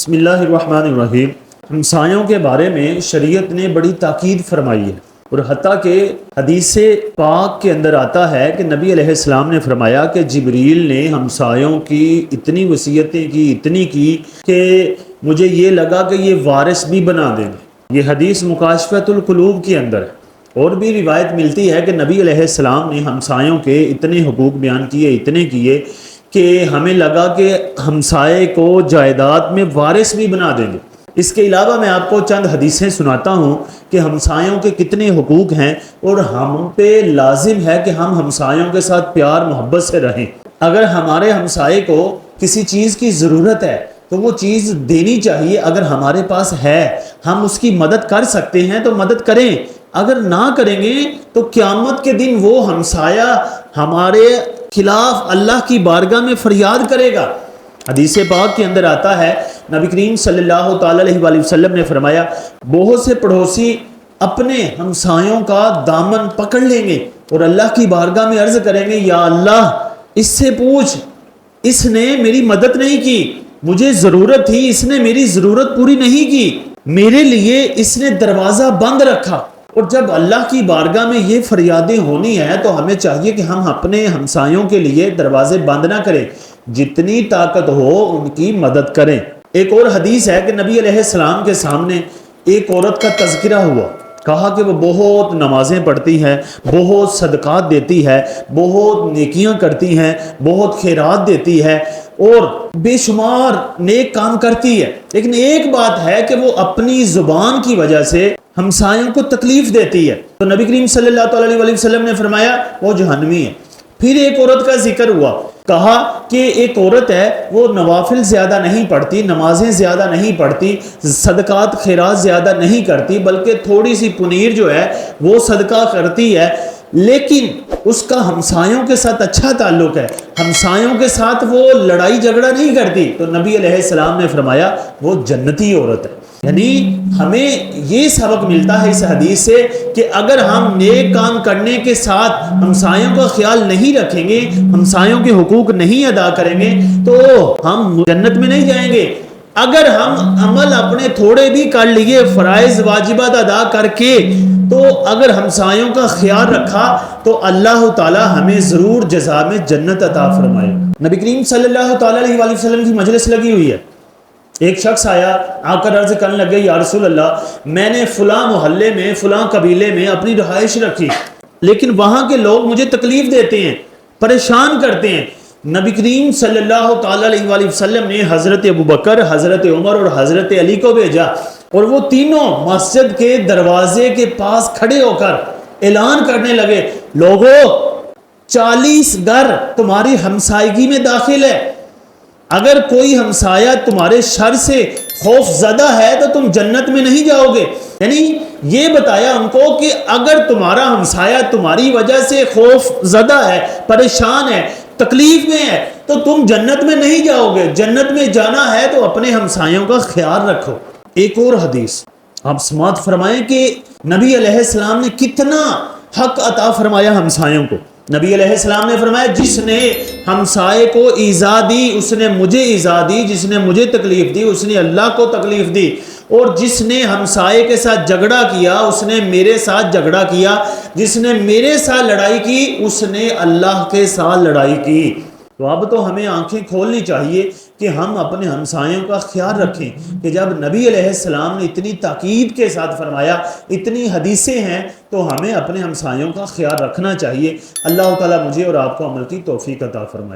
بسم اللہ الرحمن الرحیم۔ ہمسایوں کے بارے میں شریعت نے بڑی تاکید فرمائی ہے، اور حتیٰ کہ حدیث پاک کے اندر آتا ہے کہ نبی علیہ السلام نے فرمایا کہ جبریل نے ہمسایوں کی اتنی وصیتیں کی، اتنی کی کہ مجھے یہ لگا کہ یہ وارث بھی بنا دیں گے۔ یہ حدیث مکاشفۃ القلوب کے اندر ہے۔ اور بھی روایت ملتی ہے کہ نبی علیہ السلام نے ہمسایوں کے اتنے حقوق بیان کیے، اتنے کیے کہ ہمیں لگا کہ ہمسائے کو جائیداد میں وارث بھی بنا دیں گے۔ اس کے علاوہ میں آپ کو چند حدیثیں سناتا ہوں کہ ہمسایوں کے کتنے حقوق ہیں، اور ہم پہ لازم ہے کہ ہم ہمسایوں کے ساتھ پیار محبت سے رہیں۔ اگر ہمارے ہمسائے کو کسی چیز کی ضرورت ہے تو وہ چیز دینی چاہیے۔ اگر ہمارے پاس ہے، ہم اس کی مدد کر سکتے ہیں تو مدد کریں۔ اگر نہ کریں گے تو قیامت کے دن وہ ہمسایہ ہمارے خلاف اللہ کی بارگاہ میں فریاد کرے گا۔ حدیث پاک کے اندر آتا ہے، نبی کریم صلی اللہ تعالی علیہ وآلہ وسلم نے فرمایا، بہت سے پڑوسی اپنے ہمسایوں کا دامن پکڑ لیں گے اور اللہ کی بارگاہ میں عرض کریں گے، یا اللہ اس سے پوچھ، اس نے میری مدد نہیں کی، مجھے ضرورت تھی، اس نے میری ضرورت پوری نہیں کی، میرے لیے اس نے دروازہ بند رکھا۔ اور جب اللہ کی بارگاہ میں یہ فریادیں ہونی ہیں تو ہمیں چاہیے کہ ہم اپنے ہمسایوں کے لیے دروازے بند نہ کریں، جتنی طاقت ہو ان کی مدد کریں۔ ایک اور حدیث ہے کہ نبی علیہ السلام کے سامنے ایک عورت کا تذکرہ ہوا، کہا کہ وہ بہت نمازیں پڑھتی ہے، بہت صدقات دیتی ہے، بہت نیکیاں کرتی ہیں، بہت خیرات دیتی ہے اور بے شمار نیک کام کرتی ہے، لیکن ایک بات ہے کہ وہ اپنی زبان کی وجہ سے ہمسایوں کو تکلیف دیتی ہے۔ تو نبی کریم صلی اللہ تعالی علیہ وسلم نے فرمایا وہ جہنمی ہے۔ پھر ایک عورت کا ذکر ہوا، کہا کہ ایک عورت ہے وہ نوافل زیادہ نہیں پڑھتی، نمازیں زیادہ نہیں پڑھتی، صدقات خیرات زیادہ نہیں کرتی، بلکہ تھوڑی سی پنیر جو ہے وہ صدقہ کرتی ہے، لیکن اس کا ہمسایوں کے ساتھ اچھا تعلق ہے، ہمسایوں کے ساتھ وہ لڑائی جھگڑا نہیں کرتی، تو نبی علیہ السلام نے فرمایا وہ جنتی عورت ہے۔ یعنی ہمیں یہ سبق ملتا ہے اس حدیث سے کہ اگر ہم نیک کام کرنے کے ساتھ ہمسایوں کا خیال نہیں رکھیں گے، ہمسایوں کے حقوق نہیں ادا کریں گے تو ہم جنت میں نہیں جائیں گے۔ اگر ہم عمل اپنے تھوڑے بھی کر لیے، فرائض واجبات ادا کر کے، تو اگر ہمسایوں کا خیال رکھا تو اللہ تعالی ہمیں ضرور جزا میں جنت عطا فرمائے۔ نبی کریم صلی اللہ تعالی علیہ وآلہ وسلم کی مجلس لگی ہوئی ہے، ایک شخص آیا، آ کر عرض کرنے لگے، یا رسول اللہ میں نے فلاں محلے میں فلاں قبیلے میں اپنی رہائش رکھی، لیکن وہاں کے لوگ مجھے تکلیف دیتے ہیں، پریشان کرتے ہیں۔ نبی کریم صلی اللہ تعالی علیہ وآلہ وسلم نے حضرت ابوبکر، حضرت عمر اور حضرت علی کو بھیجا، اور وہ تینوں مسجد کے دروازے کے پاس کھڑے ہو کر اعلان کرنے لگے، لوگو 40 گھر تمہاری ہمسائیگی میں داخل ہے، اگر کوئی ہمسایہ تمہارے شر سے خوف زدہ ہے تو تم جنت میں نہیں جاؤ گے۔ یعنی یہ بتایا ان کو کہ اگر تمہارا ہمسایہ تمہاری وجہ سے خوف زدہ ہے، پریشان ہے، تکلیف میں ہے، تو تم جنت میں نہیں جاؤ گے۔ جنت میں جانا ہے تو اپنے ہمسایوں کا خیال رکھو۔ ایک اور حدیث آپ سماعت فرمائیں کہ نبی علیہ السلام نے کتنا حق عطا فرمایا ہمسایوں کو۔ نبی علیہ السلام نے فرمایا، جس نے ہمسائے کو ایذا دی اس نے مجھے ایذا دی، جس نے مجھے تکلیف دی اس نے اللہ کو تکلیف دی، اور جس نے ہمسائے کے ساتھ جھگڑا کیا اس نے میرے ساتھ جھگڑا کیا، جس نے میرے ساتھ لڑائی کی اس نے اللہ کے ساتھ لڑائی کی۔ تو اب تو ہمیں آنکھیں کھولنی چاہیے کہ ہم اپنے ہمسایوں کا خیال رکھیں، کہ جب نبی علیہ السلام نے اتنی تاکید کے ساتھ فرمایا، اتنی حدیثیں ہیں، تو ہمیں اپنے ہمسایوں کا خیال رکھنا چاہیے۔ اللہ تعالیٰ مجھے اور آپ کو عمل کی توفیق عطا فرمائے۔